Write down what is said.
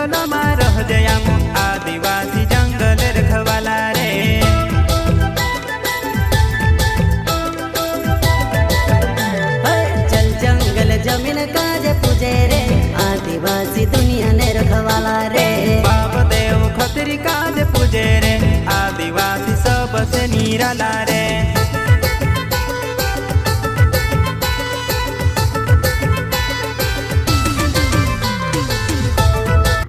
जंगल में रह जयाम आदिवासी जंगल रखवाला रे। चल जंगल जमीन काज पूजे रे आदिवासी दुनिया ने रखवाला रे। बाप देव खतरी काज पूजे रे आदिवासी सबसे निराला रे।